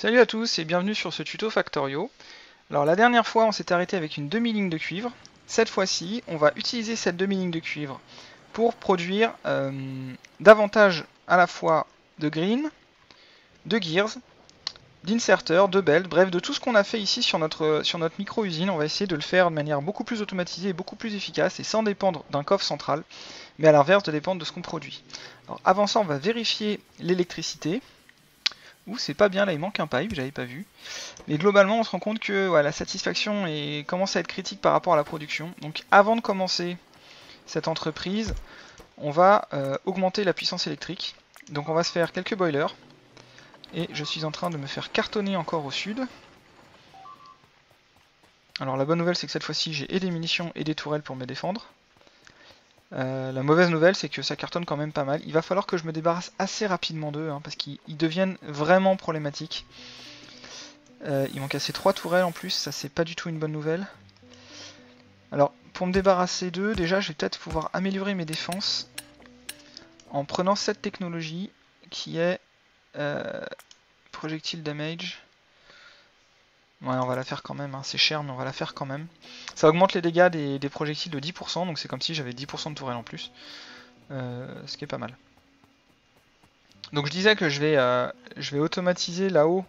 Salut à tous et bienvenue sur ce tuto Factorio. Alors la dernière fois on s'est arrêté avec une demi-ligne de cuivre. Cette fois-ci on va utiliser cette demi-ligne de cuivre pour produire davantage à la fois de green, de gears, d'inserteurs, de belts, bref de tout ce qu'on a fait ici sur notre micro-usine. On va essayer de le faire de manière beaucoup plus automatisée et beaucoup plus efficace et sans dépendre d'un coffre central, mais à l'inverse de dépendre de ce qu'on produit. Alors avant ça on va vérifier l'électricité. Ouh, c'est pas bien, là il manque un pipe, j'avais pas vu. Mais globalement, on se rend compte que ouais, la satisfaction commence à être critique par rapport à la production. Donc avant de commencer cette entreprise, on va augmenter la puissance électrique. Donc on va se faire quelques boilers. Et je suis en train de me faire cartonner encore au sud. Alors la bonne nouvelle, c'est que cette fois-ci, j'ai et des munitions et des tourelles pour me défendre. La mauvaise nouvelle, c'est que ça cartonne quand même pas mal. Il va falloir que je me débarrasse assez rapidement d'eux, parce qu'ils deviennent vraiment problématiques. Ils m'ont cassé 3 tourelles en plus, ça c'est pas du tout une bonne nouvelle. Alors, pour me débarrasser d'eux, déjà je vais peut-être pouvoir améliorer mes défenses en prenant cette technologie qui est projectile damage. Ouais, on va la faire quand même, c'est cher, mais on va la faire quand même. Ça augmente les dégâts des projectiles de 10%, donc c'est comme si j'avais 10% de tourelles en plus. Ce qui est pas mal. Donc je disais que je vais automatiser là-haut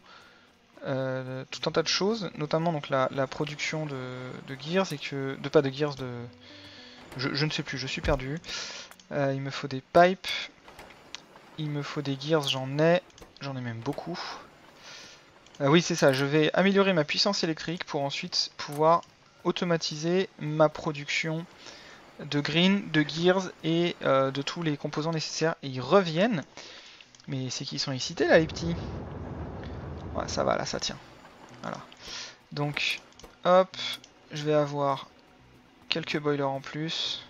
tout un tas de choses, notamment donc la production de gears et que. Pas de gears, de. Je ne sais plus, je suis perdu. Il me faut des pipes. Il me faut des gears, j'en ai même beaucoup. Oui, c'est ça, je vais améliorer ma puissance électrique pour ensuite pouvoir automatiser ma production de green, de gears et de tous les composants nécessaires. Et ils reviennent. Mais c'est qu'ils sont excités là, les petits. Ouais, ça va, là, ça tient. Voilà. Donc, hop, je vais avoir quelques boilers en plus.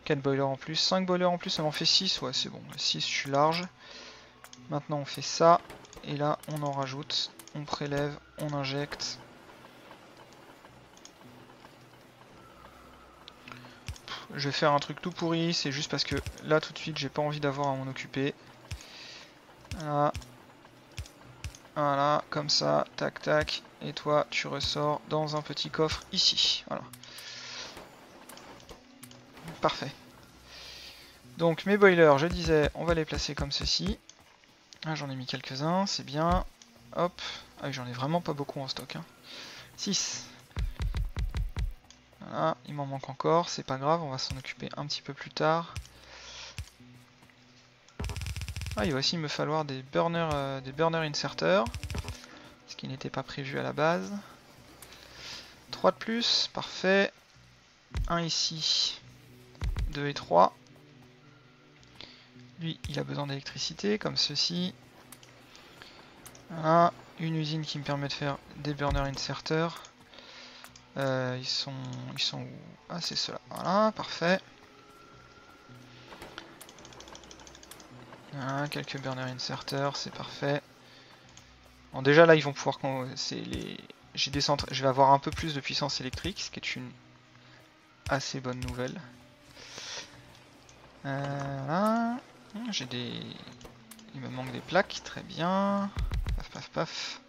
4 boilers en plus, 5 boilers en plus, ça m'en fait 6, ouais c'est bon, 6 je suis large. Maintenant on fait ça, et là on en rajoute, on prélève, on injecte. Je vais faire un truc tout pourri, c'est juste parce que là tout de suite j'ai pas envie d'avoir à m'en occuper. Voilà. Voilà, comme ça, tac tac, et toi tu ressors dans un petit coffre ici, voilà. Parfait. Donc mes boilers, je disais, on va les placer comme ceci. Ah, j'en ai mis quelques-uns, c'est bien. Hop. Ah oui, j'en ai vraiment pas beaucoup en stock. 6. Voilà, il m'en manque encore, c'est pas grave, on va s'en occuper un petit peu plus tard. Ah, il va aussi me falloir des burner inserteurs, ce qui n'était pas prévu à la base. 3 de plus, parfait. Un ici, 2 et 3. Lui, il a besoin d'électricité, comme ceci. Voilà, une usine qui me permet de faire des burner inserteurs. Ils sont où? Ah, c'est ceux-là. Voilà, parfait. Voilà, quelques burner inserteurs, c'est parfait. Bon, déjà là, ils vont pouvoir. Je vais avoir un peu plus de puissance électrique, ce qui est une assez bonne nouvelle. Là, j'ai des. Il me manque des plaques, très bien. Paf, paf, paf.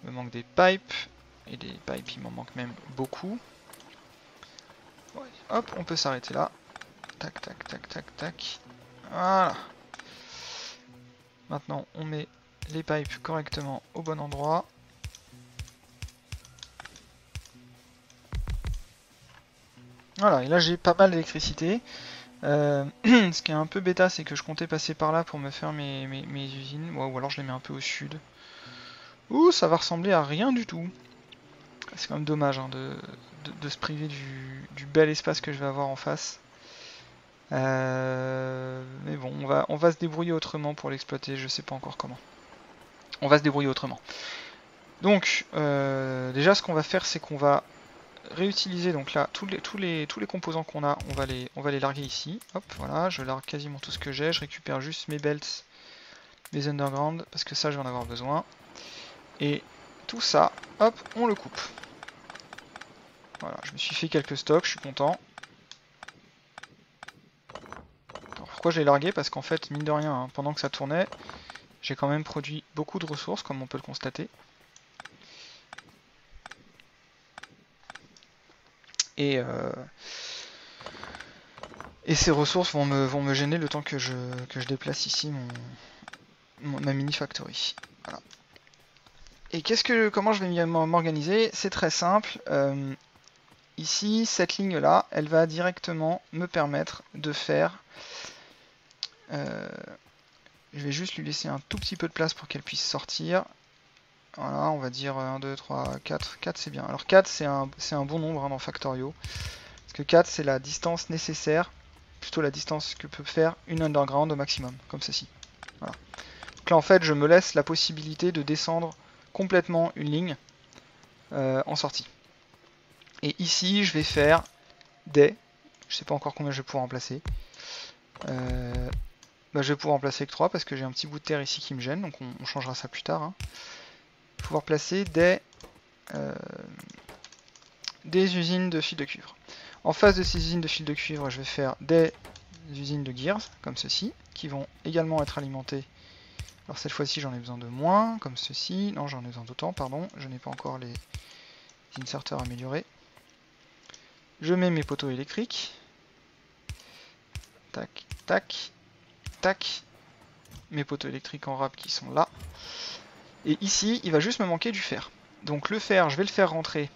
Il me manque des pipes. Et des pipes, il m'en manque même beaucoup. Ouais, hop, on peut s'arrêter là. Tac, tac, tac, tac, tac. Voilà. Maintenant, on met les pipes correctement au bon endroit. Voilà, et là j'ai pas mal d'électricité. Ce qui est un peu bêta, c'est que je comptais passer par là pour me faire mes usines. Ouais, ou alors je les mets un peu au sud. Ouh, ça va ressembler à rien du tout. C'est quand même dommage de se priver du bel espace que je vais avoir en face. Mais bon, on va se débrouiller autrement pour l'exploiter, je sais pas encore comment. On va se débrouiller autrement. Donc, déjà ce qu'on va faire, c'est qu'on va réutiliser donc là tous les composants qu'on a, on va les larguer ici. Hop, voilà, je largue quasiment tout ce que j'ai, je récupère juste mes belts, mes underground, parce que ça je vais en avoir besoin. Et tout ça, hop, on le coupe. Voilà, je me suis fait quelques stocks, je suis content. Alors, pourquoi j'ai largué? Parce qu'en fait, mine de rien, pendant que ça tournait, j'ai quand même produit beaucoup de ressources, comme on peut le constater. Et ces ressources vont me gêner le temps que je déplace ici ma mini factory. Voilà. Et comment je vais m'organiser? C'est très simple. Ici, cette ligne-là, elle va directement me permettre de faire... je vais juste lui laisser un tout petit peu de place pour qu'elle puisse sortir. Voilà, on va dire 1, 2, 3, 4. 4, c'est bien. Alors 4, c'est un bon nombre dans Factorio. Parce que 4, c'est la distance nécessaire, plutôt la distance que peut faire une underground au maximum, comme ceci. Voilà. Donc là, en fait, je me laisse la possibilité de descendre complètement une ligne en sortie. Et ici, je vais faire des... Je sais pas encore combien je vais pouvoir en placer. Je vais pouvoir en placer que 3 parce que j'ai un petit bout de terre ici qui me gêne, donc on changera ça plus tard. Hein. Pouvoir placer des usines de fil de cuivre. En face de ces usines de fil de cuivre, je vais faire des usines de gears, comme ceci, qui vont également être alimentées. Alors cette fois-ci, j'en ai besoin de moins, comme ceci. Non, j'en ai besoin d'autant, pardon. Je n'ai pas encore les inserteurs améliorés. Je mets mes poteaux électriques. Tac, tac, tac. Mes poteaux électriques en rab qui sont là. Et ici, il va juste me manquer du fer. Donc le fer, je vais le faire rentrer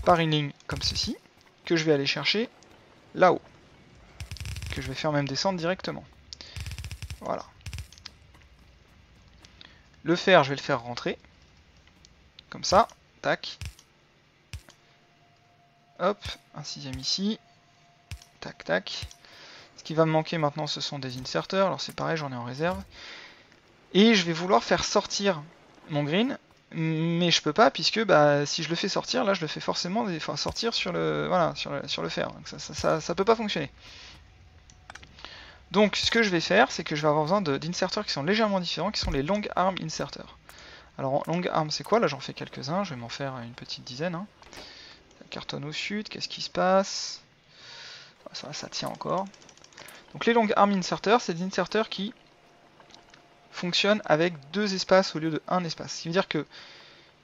par une ligne comme ceci, que je vais aller chercher là-haut. Que je vais faire même descendre directement. Voilà. Le fer, je vais le faire rentrer. Comme ça. Tac. Hop, un 6ème ici. Tac, tac. Ce qui va me manquer maintenant, ce sont des inserteurs. Alors c'est pareil, j'en ai en réserve. Et je vais vouloir faire sortir mon green. Mais je peux pas, puisque si je le fais sortir, là je le fais forcément sortir sur le, voilà, sur le fer. Donc ça peut pas fonctionner. Donc ce que je vais faire, c'est que je vais avoir besoin d'inserteurs qui sont légèrement différents, qui sont les long arm inserteurs. Alors long arm c'est quoi? Là j'en fais quelques-uns, je vais m'en faire une petite dizaine. Hein. Ça cartonne au sud, qu'est-ce qui se passe? Ça tient encore. Donc les long arm inserteurs, c'est des inserteurs qui fonctionnent avec 2 espaces au lieu de 1 espace. Ce qui veut dire que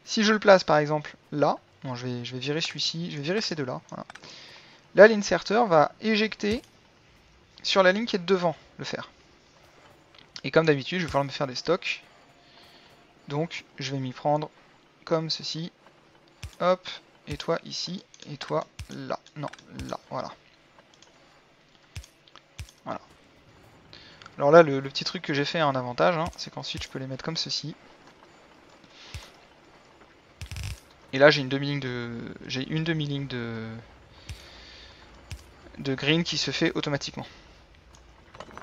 si je le place par exemple là, bon, je vais virer celui-ci, je vais virer ces deux-là. Voilà. Là l'inserteur va éjecter sur la ligne qui est devant le fer. Et comme d'habitude, je vais pouvoir me faire des stocks. Donc je vais m'y prendre comme ceci. Hop, et toi ici, et toi là. Non, là, voilà. Voilà. Alors là, le petit truc que j'ai fait a un avantage, hein, c'est qu'ensuite je peux les mettre comme ceci. Et là j'ai une demi-ligne de green qui se fait automatiquement.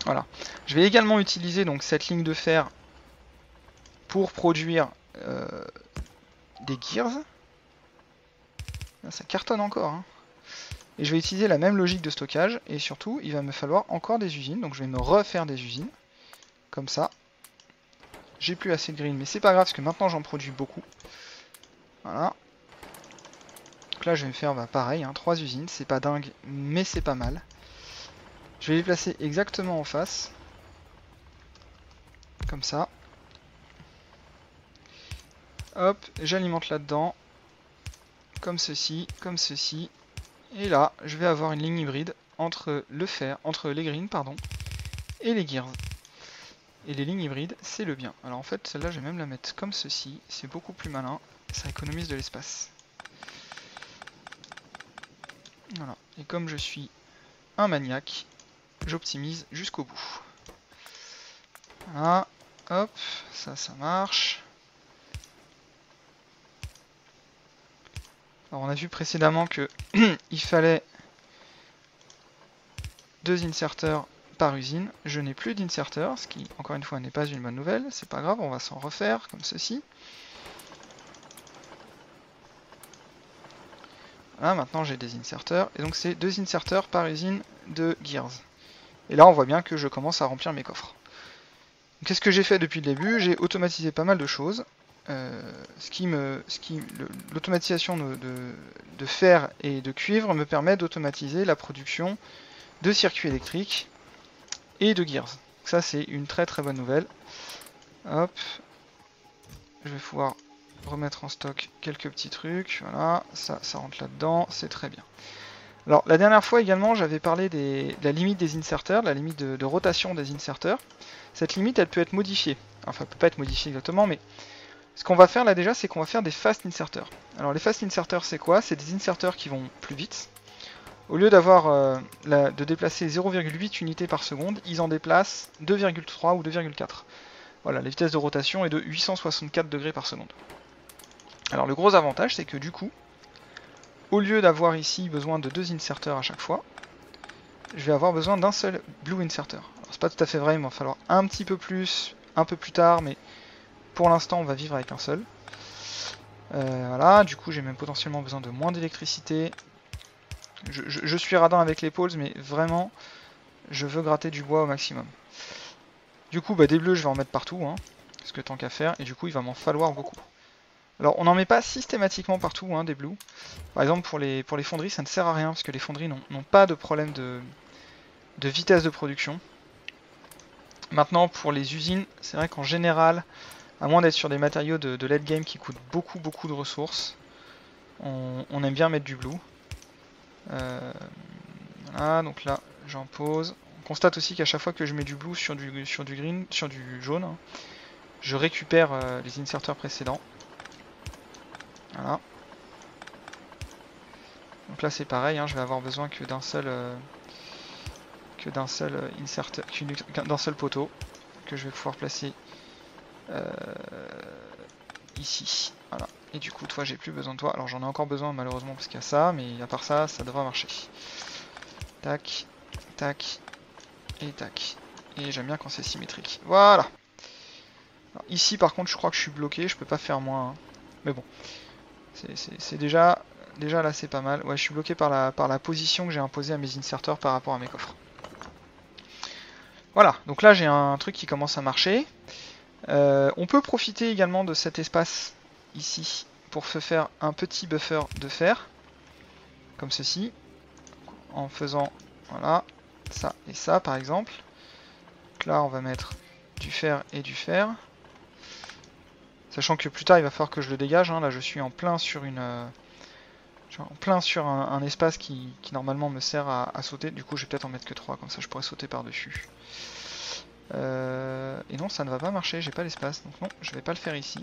Voilà. Je vais également utiliser donc cette ligne de fer pour produire des gears. Là, ça cartonne encore. Hein. Et je vais utiliser la même logique de stockage. Et surtout, il va me falloir encore des usines. Donc je vais me refaire des usines. Comme ça. J'ai plus assez de green, mais c'est pas grave parce que maintenant j'en produis beaucoup. Voilà. Donc là je vais me faire pareil, hein, 3 usines. C'est pas dingue, mais c'est pas mal. Je vais les placer exactement en face. Comme ça. Hop, j'alimente là-dedans. Comme ceci, comme ceci. Et là, je vais avoir une ligne hybride entre le fer, entre les greens, pardon, et les gears. Et les lignes hybrides, c'est le bien. Alors en fait, celle-là, je vais même la mettre comme ceci. C'est beaucoup plus malin. Ça économise de l'espace. Voilà. Et comme je suis un maniaque, j'optimise jusqu'au bout. Voilà. Hop, ça marche. Alors on a vu précédemment que il fallait 2 inserteurs par usine. Je n'ai plus d'inserteurs, ce qui encore une fois n'est pas une bonne nouvelle. C'est pas grave, on va s'en refaire comme ceci. Voilà, maintenant j'ai des inserteurs. Et donc c'est 2 inserteurs par usine de gears. Et là on voit bien que je commence à remplir mes coffres. Qu'est-ce que j'ai fait depuis le début? J'ai automatisé pas mal de choses. L'automatisation de fer et de cuivre me permet d'automatiser la production de circuits électriques et de gears. Ça c'est une très très bonne nouvelle. Hop. Je vais pouvoir remettre en stock quelques petits trucs. Voilà, ça rentre là-dedans, c'est très bien. Alors la dernière fois également, j'avais parlé de la limite des inserteurs, de la limite de rotation des inserteurs. Cette limite, elle peut être modifiée. Enfin, elle peut pas être modifiée exactement, mais ce qu'on va faire là déjà, c'est qu'on va faire des fast inserters. Alors les fast inserters, c'est quoi? C'est des inserteurs qui vont plus vite. Au lieu d'avoir de déplacer 0,8 unités par seconde, ils en déplacent 2,3 ou 2,4. Voilà, la vitesse de rotation est de 864 degrés par seconde. Alors le gros avantage, c'est que du coup, au lieu d'avoir ici besoin de 2 inserteurs à chaque fois, je vais avoir besoin d'un seul blue inserter. Alors c'est pas tout à fait vrai, il va falloir un petit peu plus, un peu plus tard, mais pour l'instant on va vivre avec un seul. Voilà, du coup j'ai même potentiellement besoin de moins d'électricité. Je suis radin avec les poles, mais vraiment, je veux gratter du bois au maximum. Du coup, des bleus, je vais en mettre partout, hein, parce que tant qu'à faire, et du coup, il va m'en falloir beaucoup. Alors, on n'en met pas systématiquement partout, hein, des blues. Par exemple, pour les fonderies, ça ne sert à rien, parce que les fonderies n'ont pas de problème de vitesse de production. Maintenant, pour les usines, c'est vrai qu'en général, à moins d'être sur des matériaux de late game qui coûtent beaucoup de ressources, on aime bien mettre du blue. Voilà, donc là, j'en pose. On constate aussi qu'à chaque fois que je mets du blue sur du green, sur du jaune, hein, je récupère les inserteurs précédents. Voilà. Donc là c'est pareil, hein, je vais avoir besoin que d'un seul inserteur, d'un seul poteau que je vais pouvoir placer ici. Voilà. Et du coup toi j'ai plus besoin de toi. Alors j'en ai encore besoin malheureusement parce qu'il y a ça, mais à part ça, ça devrait marcher. Tac, tac, et tac. Et j'aime bien quand c'est symétrique. Voilà. Alors, ici par contre je crois que je suis bloqué, je peux pas faire moins. Hein. Mais bon. C'est déjà là c'est pas mal. Ouais, je suis bloqué par la position que j'ai imposée à mes inserteurs par rapport à mes coffres. Voilà, donc là j'ai un truc qui commence à marcher. On peut profiter également de cet espace ici pour se faire un petit buffer de fer, comme ceci, en faisant voilà ça et ça par exemple. Donc là on va mettre du fer et du fer. Sachant que plus tard il va falloir que je le dégage, hein. Là je suis en plein sur un espace qui normalement me sert à sauter. Du coup je vais peut-être en mettre que 3, comme ça je pourrais sauter par dessus. Et non, ça ne va pas marcher, j'ai pas l'espace, donc non, je vais pas le faire ici.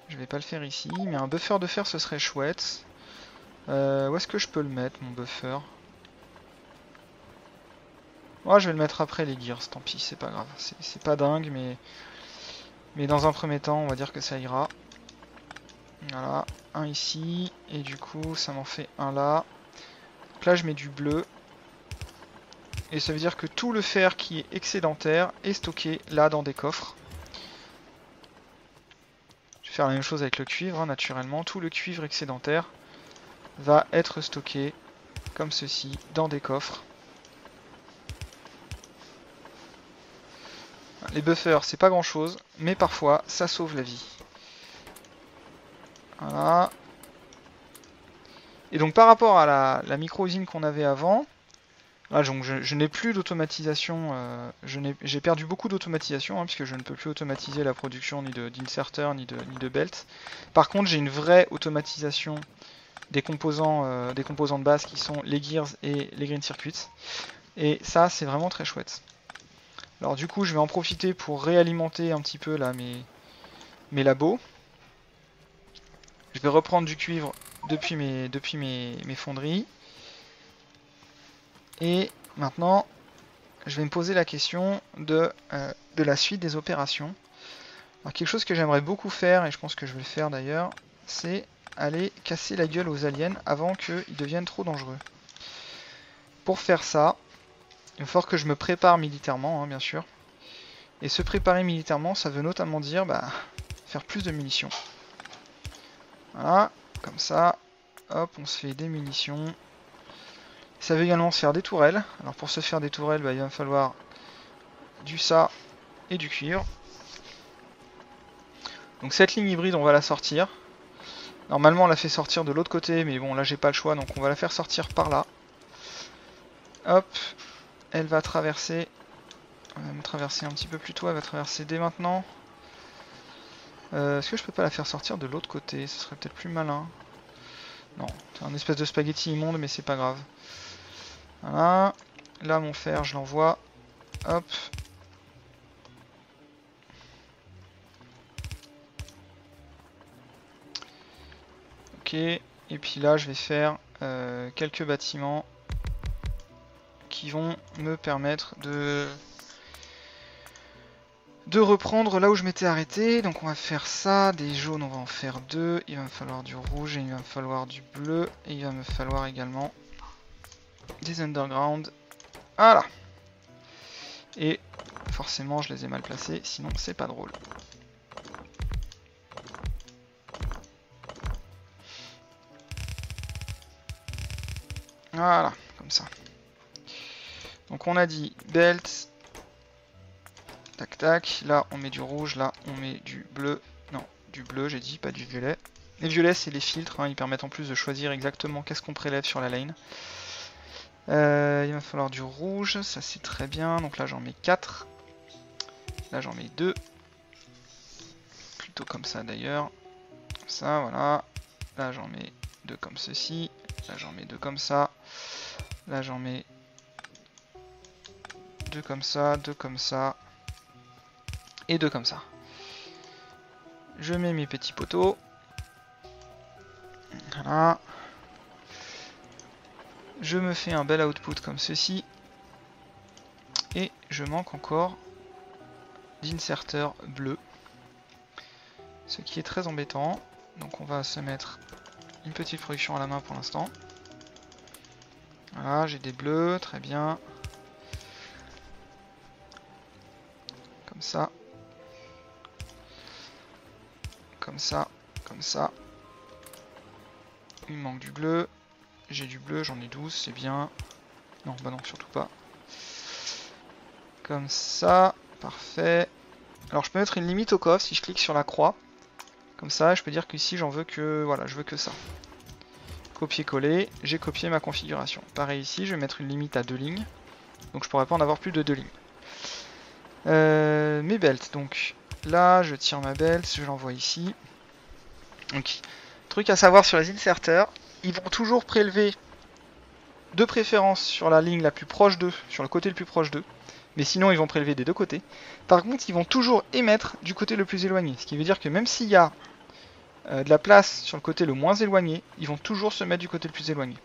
Je vais pas le faire ici, mais un buffer de fer ce serait chouette. Où est-ce que je peux le mettre, mon buffer? Ouais, je vais le mettre après les gears, tant pis, c'est pas grave. C'est pas dingue, mais dans un premier temps, on va dire que ça ira. Voilà, un ici, et du coup, ça m'en fait un là. Donc là, je mets du bleu. Et ça veut dire que tout le fer qui est excédentaire est stocké là dans des coffres. Je vais faire la même chose avec le cuivre, hein, naturellement. Tout le cuivre excédentaire va être stocké comme ceci dans des coffres. Les buffers, c'est pas grand chose, mais parfois ça sauve la vie. Voilà. Et donc par rapport à la micro-usine qu'on avait avant, là, donc je n'ai plus d'automatisation, j'ai perdu beaucoup d'automatisation, hein, puisque je ne peux plus automatiser la production ni d'inserteurs ni de belt. Par contre, j'ai une vraie automatisation des composants de base qui sont les gears et les green circuits. Et ça, c'est vraiment très chouette. Alors du coup, je vais en profiter pour réalimenter un petit peu là mes labos. Je vais reprendre du cuivre depuis mes fonderies. Et maintenant, je vais me poser la question de la suite des opérations. Alors, quelque chose que j'aimerais beaucoup faire, et je pense que je vais le faire d'ailleurs, c'est aller casser la gueule aux aliens avant qu'ils deviennent trop dangereux. Pour faire ça, il va falloir que je me prépare militairement, hein, bien sûr. Et se préparer militairement, ça veut notamment dire faire plus de munitions. Voilà, comme ça, hop, on se fait des munitions. Ça veut également se faire des tourelles. Alors pour se faire des tourelles, il va me falloir du ça et du cuivre. Donc cette ligne hybride, on va la sortir. Normalement on la fait sortir de l'autre côté, mais bon là j'ai pas le choix, donc on va la faire sortir par là. Hop, elle va traverser Elle va me traverser un petit peu plus tôt, elle va traverser dès maintenant. Est-ce que je peux pas la faire sortir de l'autre côté? Ce serait peut-être plus malin. Non, c'est un espèce de spaghetti immonde, mais c'est pas grave. Voilà. Là, mon fer, je l'envoie. Hop. Ok. Et puis là, je vais faire quelques bâtiments qui vont me permettre de reprendre là où je m'étais arrêté. Donc on va faire ça, des jaunes on va en faire 2, il va me falloir du rouge et il va me falloir du bleu et il va me falloir également des underground. Voilà. Et forcément je les ai mal placés, sinon c'est pas drôle. Voilà, comme ça. Donc on a dit belt. Tac tac, là on met du rouge, là on met du bleu. Non, du bleu j'ai dit, pas du violet. Les violets c'est les filtres, hein, ils permettent en plus de choisir exactement qu'est-ce qu'on prélève sur la lane. Il va falloir du rouge, ça c'est très bien, donc là j'en mets 4. Là j'en mets 2. Plutôt comme ça d'ailleurs. Comme ça, voilà. Là j'en mets 2 comme ceci. Là j'en mets 2 comme ça. Là j'en mets 2 comme ça, 2 comme ça. Et 2 comme ça. Je mets mes petits poteaux. Voilà. Je me fais un bel output comme ceci. Et je manque encore d'inserteur bleu. Ce qui est très embêtant. Donc on va se mettre une petite production à la main pour l'instant. Voilà, j'ai des bleus, très bien. Comme ça. Comme ça, comme ça. Il me manque du bleu. J'ai du bleu, j'en ai 12, c'est bien. Non, bah non, surtout pas. Comme ça, parfait. Alors je peux mettre une limite au coffre si je clique sur la croix. Comme ça, je peux dire qu'ici j'en veux que... Voilà, je veux que ça. Copier-coller, j'ai copié ma configuration. Pareil ici, je vais mettre une limite à 2 lignes. Donc je pourrais pas en avoir plus de 2 lignes. Mes belts, donc là je tire ma belt, je l'envoie ici. Donc, truc à savoir sur les inserteurs, ils vont toujours prélever de préférence sur la ligne la plus proche d'eux, sur le côté le plus proche d'eux. Mais sinon ils vont prélever des deux côtés. Par contre ils vont toujours émettre du côté le plus éloigné. Ce qui veut dire que même s'il y a de la place sur le côté le moins éloigné, ils vont toujours se mettre du côté le plus éloigné.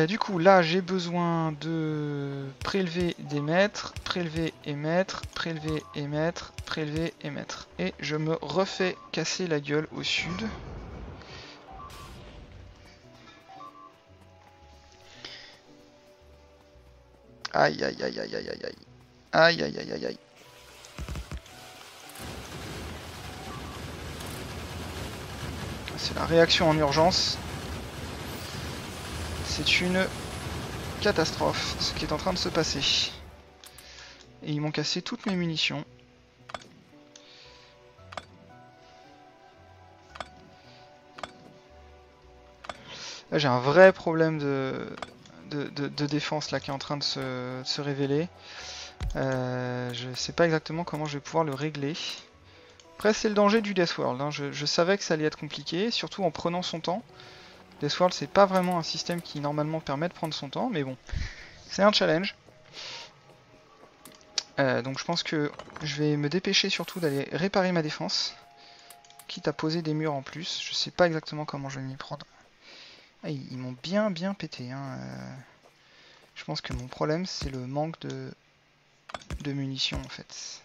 Du coup là j'ai besoin de prélever, d'émettre, prélever, émettre, prélever, émettre, prélever, émettre. Et je me refais casser la gueule au sud. Aïe aïe aïe aïe aïe aïe aïe. Aïe aïe aïe aïe aïe. C'est la réaction en urgence. C'est une catastrophe ce qui est en train de se passer. Et ils m'ont cassé toutes mes munitions. Là j'ai un vrai problème de défense là qui est en train de se révéler. Je sais pas exactement comment je vais pouvoir le régler. Après c'est le danger du Death World, hein. Je savais que ça allait être compliqué, surtout en prenant son temps. Death World c'est pas vraiment un système qui normalement permet de prendre son temps, mais bon, c'est un challenge. Donc je pense que je vais me dépêcher surtout d'aller réparer ma défense, quitte à poser des murs en plus. Je sais pas exactement comment je vais m'y prendre. Ah, ils m'ont bien pété, hein. Je pense que mon problème c'est le manque de munitions en fait.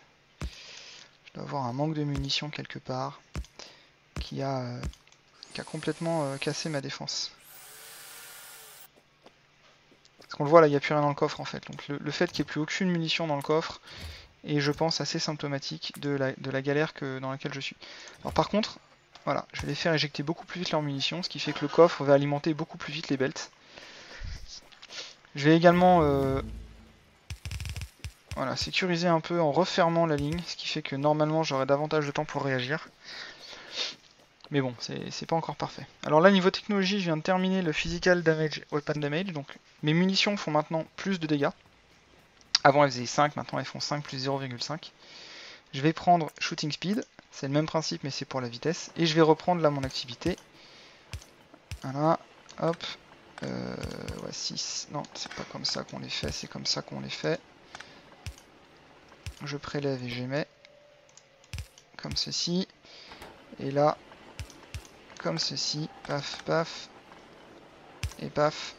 Je dois avoir un manque de munitions quelque part qui a complètement cassé ma défense. Parce qu'on le voit là, il n'y a plus rien dans le coffre en fait. Donc le fait qu'il n'y ait plus aucune munition dans le coffre est, je pense, assez symptomatique de la galère dans laquelle je suis. Alors par contre, voilà, je vais les faire éjecter beaucoup plus vite leurs munitions, ce qui fait que le coffre va alimenter beaucoup plus vite les belts. Je vais également voilà, sécuriser un peu en refermant la ligne, ce qui fait que normalement j'aurai davantage de temps pour réagir. Mais bon, c'est pas encore parfait. Alors là, niveau technologie, je viens de terminer le Physical Damage Weapon Damage, donc mes munitions font maintenant plus de dégâts. Avant elles faisaient 5, maintenant elles font 5 plus 0,5. Je vais prendre shooting speed, c'est le même principe mais c'est pour la vitesse. Et je vais reprendre là mon activité. Voilà, hop. Ouais, 6. Non, c'est pas comme ça qu'on les fait, c'est comme ça qu'on les fait. Je prélève et j'émets. Comme ceci. Et là, comme ceci. Paf, paf. Et paf.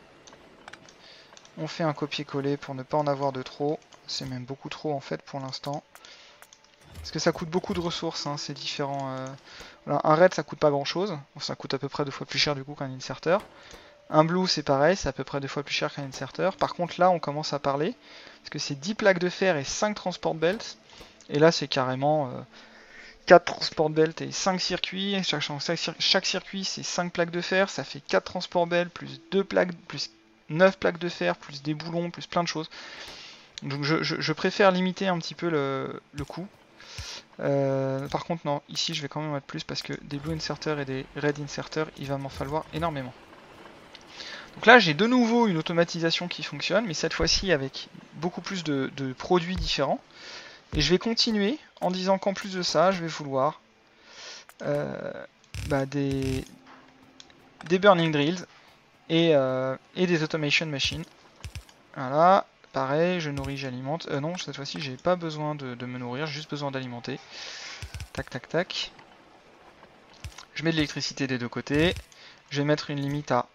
On fait un copier-coller pour ne pas en avoir de trop. C'est même beaucoup trop en fait pour l'instant. Parce que ça coûte beaucoup de ressources, hein, c'est différent. Voilà, un raid ça coûte pas grand chose. Bon, ça coûte à peu près 2 fois plus cher du coup qu'un inserter. Un blue c'est pareil, c'est à peu près 2 fois plus cher qu'un inserter. Par contre là on commence à parler. Parce que c'est 10 plaques de fer et 5 transport belts. Et là c'est carrément 4 transport belts et 5 circuits. Chaque circuit c'est 5 plaques de fer. Ça fait 4 transport belts plus 2 plaques, plus 9 plaques de fer, plus des boulons, plus plein de choses. Donc je préfère limiter un petit peu le coût. Par contre non, ici je vais quand même mettre plus parce que des blue inserters et des red inserters, il va m'en falloir énormément. Donc là j'ai de nouveau une automatisation qui fonctionne, mais cette fois-ci avec beaucoup plus de produits différents. Et je vais continuer en disant qu'en plus de ça, je vais vouloir des burning drills et des automation machines. Voilà. Pareil, je nourris, j'alimente. Non, cette fois-ci, j'ai pas besoin de me nourrir, j'ai juste besoin d'alimenter. Tac, tac, tac. Je mets de l'électricité des deux côtés. Je vais mettre une limite à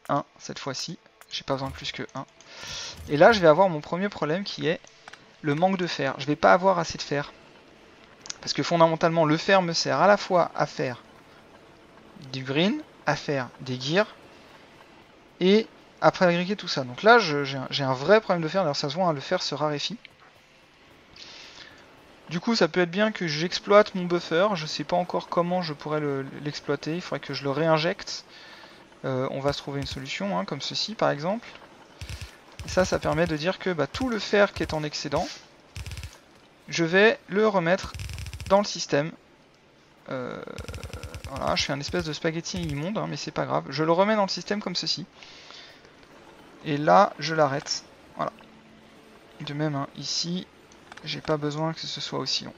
1 cette fois-ci. J'ai pas besoin de plus que 1. Et là, je vais avoir mon premier problème qui est le manque de fer. Je vais pas avoir assez de fer. Parce que fondamentalement, le fer me sert à la fois à faire du green, à faire des gears et après fabriquer tout ça. Donc là, j'ai un vrai problème de fer. D'ailleurs, ça se voit, hein, le fer se raréfie. Du coup, ça peut être bien que j'exploite mon buffer. Je sais pas encore comment je pourrais l'exploiter. Il faudrait que je le réinjecte. On va se trouver une solution, hein, comme ceci par exemple. Et ça permet de dire que tout le fer qui est en excédent, je vais le remettre dans le système. Voilà, je fais un espèce de spaghetti immonde, hein, mais c'est pas grave. Je le remets dans le système comme ceci. Et là, je l'arrête. Voilà. De même, hein, ici, j'ai pas besoin que ce soit aussi long.